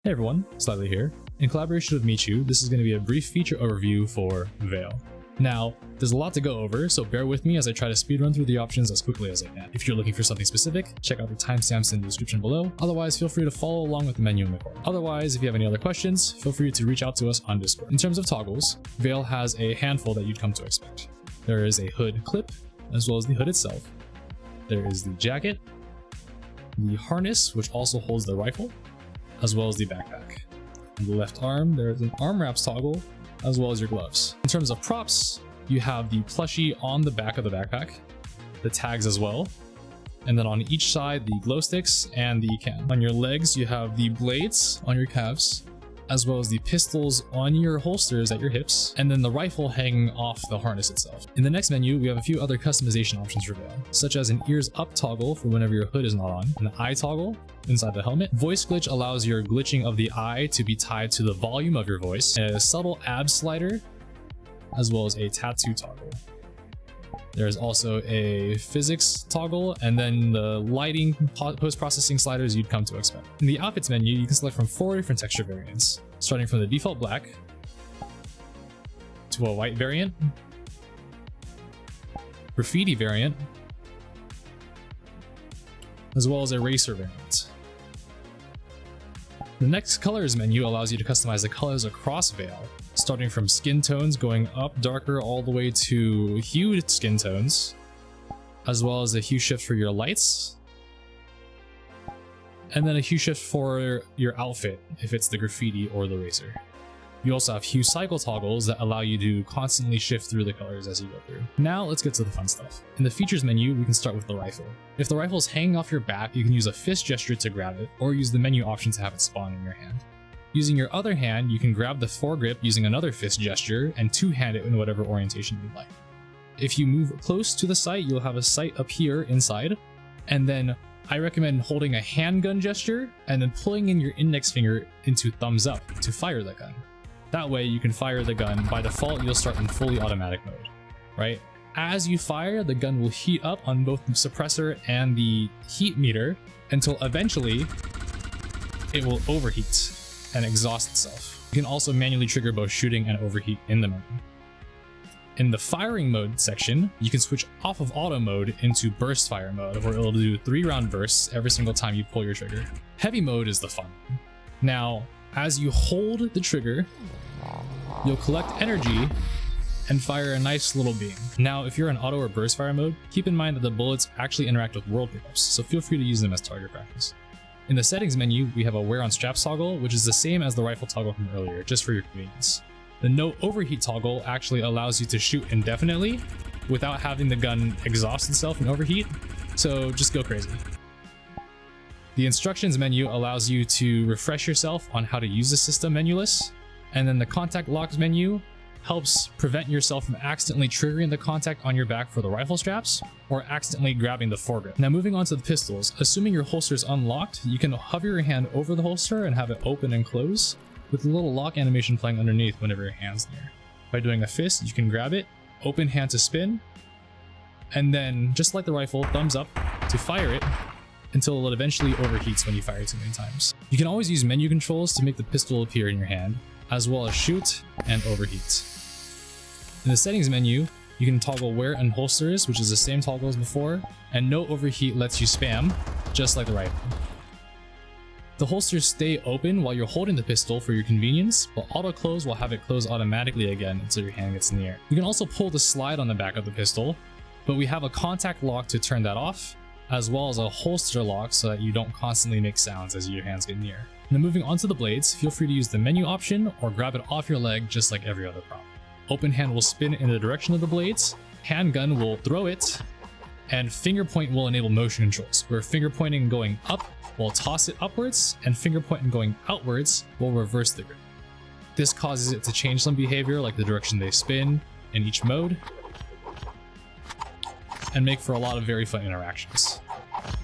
Hey everyone, Slightly here. In collaboration with Michu, this is going to be a brief feature overview for Veil. Now, there's a lot to go over, so bear with me as I try to speedrun through the options as quickly as I can. If you're looking for something specific, check out the timestamps in the description below. Otherwise, feel free to follow along with the menu in the corner. Otherwise, if you have any other questions, feel free to reach out to us on Discord. In terms of toggles, Veil has a handful that you'd come to expect. There is a hood clip, as well as the hood itself. There is the jacket, the harness, which also holds the rifle, as well as the backpack. On the left arm, there is an arm wraps toggle, as well as your gloves. In terms of props, you have the plushie on the back of the backpack, the tags as well, and then on each side, the glow sticks and the can. On your legs, you have the blades on your calves, as well as the pistols on your holsters at your hips, and then the rifle hanging off the harness itself. In the next menu, we have a few other customization options for Veil, such as an ears up toggle for whenever your hood is not on, an eye toggle inside the helmet. Voice glitch allows your glitching of the eye to be tied to the volume of your voice, a subtle ab slider, as well as a tattoo toggle. There's also a physics toggle, and then the lighting post-processing sliders you'd come to expect. In the outfits menu, you can select from 4 different texture variants, starting from the default black, to a white variant, graffiti variant, as well as a racer variant. The next colors menu allows you to customize the colors across Veil, starting from skin tones going up darker all the way to hued skin tones, as well as a hue shift for your lights, and then a hue shift for your outfit if it's the graffiti or the racer. You also have hue cycle toggles that allow you to constantly shift through the colors as you go through. Now let's get to the fun stuff. In the features menu, we can start with the rifle. If the rifle is hanging off your back, you can use a fist gesture to grab it, or use the menu option to have it spawn in your hand. Using your other hand, you can grab the foregrip using another fist gesture and two-hand it in whatever orientation you'd like. If you move close to the sight, you'll have a sight up here inside, and then I recommend holding a handgun gesture and then pulling in your index finger into thumbs up to fire the gun. That way you can fire the gun. By default, you'll start in fully automatic mode, right? As you fire, the gun will heat up on both the suppressor and the heat meter until eventually it will overheat and exhaust itself. You can also manually trigger both shooting and overheat in the menu. In the firing mode section, you can switch off of auto mode into burst fire mode, where it'll do 3-round bursts every single time you pull your trigger. Heavy mode is the fun one. Now, as you hold the trigger, you'll collect energy and fire a nice little beam. Now, if you're in auto or burst fire mode, keep in mind that the bullets actually interact with world pickups, so feel free to use them as target practice. In the settings menu, we have a wear on straps toggle, which is the same as the rifle toggle from earlier, just for your convenience. The no overheat toggle actually allows you to shoot indefinitely without having the gun exhaust itself and overheat, so just go crazy. The instructions menu allows you to refresh yourself on how to use the system menuless, and then the contact locks menu helps prevent yourself from accidentally triggering the contact on your back for the rifle straps or accidentally grabbing the foregrip. Now moving on to the pistols, assuming your holster is unlocked, you can hover your hand over the holster and have it open and close with a little lock animation playing underneath whenever your hand's near. By doing a fist, you can grab it, open hand to spin, and then just like the rifle, thumbs up to fire it until it eventually overheats when you fire too many times. You can always use menu controls to make the pistol appear in your hand, as well as shoot and overheat. In the settings menu, you can toggle wear and holsters, which is the same toggle as before, and no overheat lets you spam, just like the rifle. The holsters stay open while you're holding the pistol for your convenience, but auto close will have it close automatically again until your hand gets in the air. You can also pull the slide on the back of the pistol, but we have a contact lock to turn that off, as well as a holster lock so that you don't constantly make sounds as your hands get near. Now moving on to the blades, feel free to use the menu option or grab it off your leg just like every other prop. Open hand will spin in the direction of the blades, handgun will throw it, and finger point will enable motion controls, where finger pointing going up will toss it upwards, and finger pointing going outwards will reverse the grip. This causes it to change some behavior like the direction they spin in each mode, and make for a lot of very fun interactions.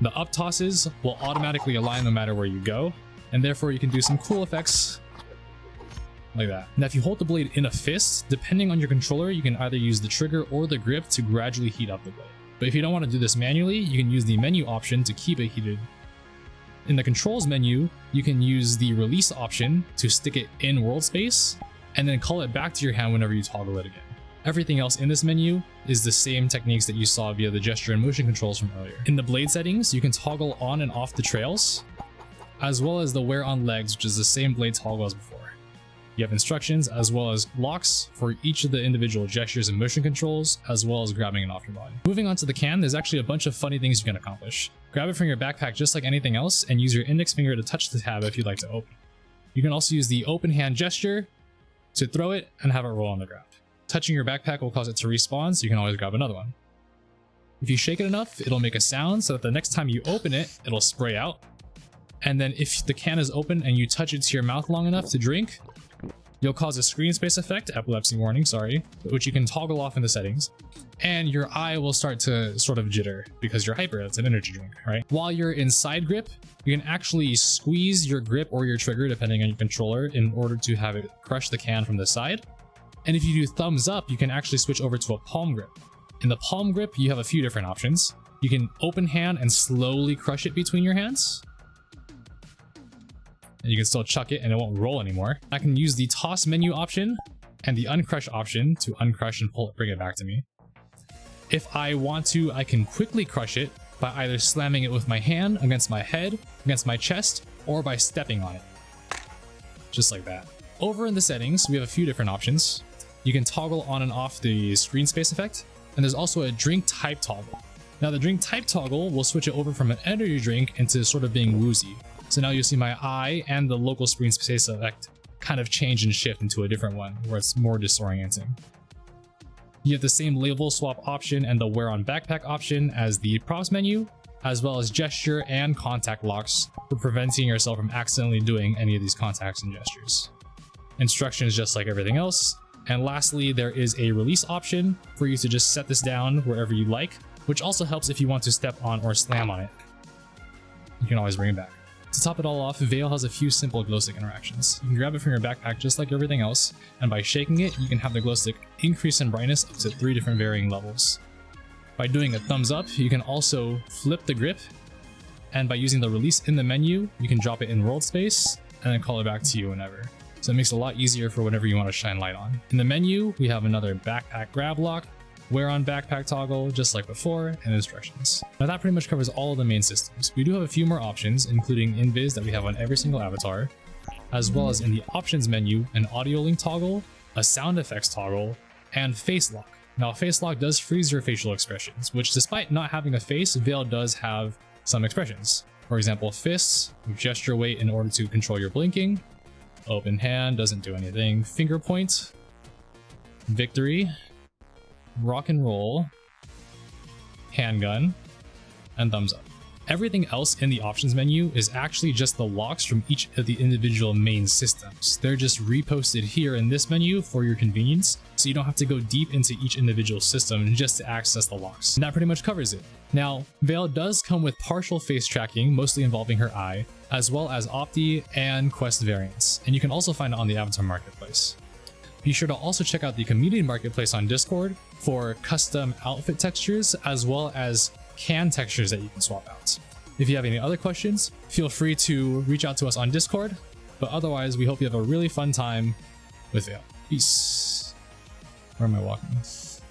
The up tosses will automatically align no matter where you go, and therefore you can do some cool effects like that. Now if you hold the blade in a fist, depending on your controller, you can either use the trigger or the grip to gradually heat up the blade. But if you don't want to do this manually, you can use the menu option to keep it heated In the controls menu, you can use the release option to stick it in world space and then call it back to your hand whenever you toggle it again. Everything else in this menu is the same techniques that you saw via the gesture and motion controls from earlier. In the blade settings, you can toggle on and off the trails, as well as the wear on legs, which is the same blade toggle as before. You have instructions as well as locks for each of the individual gestures and motion controls, as well as grabbing it off your body. Moving on to the can, there's actually a bunch of funny things you can accomplish. Grab it from your backpack just like anything else and use your index finger to touch the tab if you'd like to open. You can also use the open hand gesture to throw it and have it roll on the ground. Touching your backpack will cause it to respawn, so you can always grab another one. If you shake it enough, it'll make a sound so that the next time you open it, it'll spray out. And then if the can is open and you touch it to your mouth long enough to drink, you'll cause a screen space effect, epilepsy warning, sorry, which you can toggle off in the settings. And your eye will start to sort of jitter because you're hyper, it's an energy drink, right? While you're in side grip, you can actually squeeze your grip or your trigger, depending on your controller, in order to have it crush the can from the side. And if you do thumbs up, you can actually switch over to a palm grip. In the palm grip, you have a few different options. You can open hand and slowly crush it between your hands. And you can still chuck it and it won't roll anymore. I can use the toss menu option and the uncrush option to uncrush and bring it back to me. If I want to, I can quickly crush it by either slamming it with my hand against my head, against my chest, or by stepping on it. Just like that. Over in the settings, we have a few different options. You can toggle on and off the screen space effect, and there's also a drink type toggle. Now the drink type toggle will switch it over from an energy drink into sort of being woozy. So now you'll see my eye and the local screen space effect kind of change and shift into a different one where it's more disorienting. You have the same label swap option and the wear on backpack option as the props menu, as well as gesture and contact locks for preventing yourself from accidentally doing any of these contacts and gestures. Instructions just like everything else. And lastly, there is a release option for you to just set this down wherever you like, which also helps if you want to step on or slam on it. You can always bring it back. To top it all off, Veil has a few simple Glowstick interactions. You can grab it from your backpack just like everything else, and by shaking it, you can have the Glowstick increase in brightness up to 3 different varying levels. By doing a thumbs up, you can also flip the grip, and by using the release in the menu, you can drop it in world space, and then call it back to you whenever. So it makes it a lot easier for whatever you want to shine light on. In the menu, we have another backpack grab lock, wear on backpack toggle just like before, and instructions. Now that pretty much covers all of the main systems. We do have a few more options, including invis that we have on every single avatar, as well as in the options menu, an audio link toggle, a sound effects toggle, and face lock. Now face lock does freeze your facial expressions, which despite not having a face, Veil does have some expressions. For example, fists, gesture weight in order to control your blinking, open hand doesn't do anything, finger point, victory, rock and roll, handgun, and thumbs up. Everything else in the options menu is actually just the locks from each of the individual main systems. They're just reposted here in this menu for your convenience, so you don't have to go deep into each individual system just to access the locks. And that pretty much covers it. Now, Veil does come with partial face tracking, mostly involving her eye, as well as Opti and Quest variants, and you can also find it on the Avatar Marketplace. Be sure to also check out the Community Marketplace on Discord for custom outfit textures, as well as can textures that you can swap out. If you have any other questions, feel free to reach out to us on Discord, but otherwise we hope you have a really fun time with Veil. Peace. Where am I walking?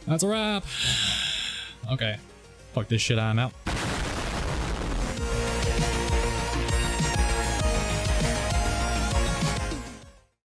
That's a wrap. Okay, fuck this shit, I'm out.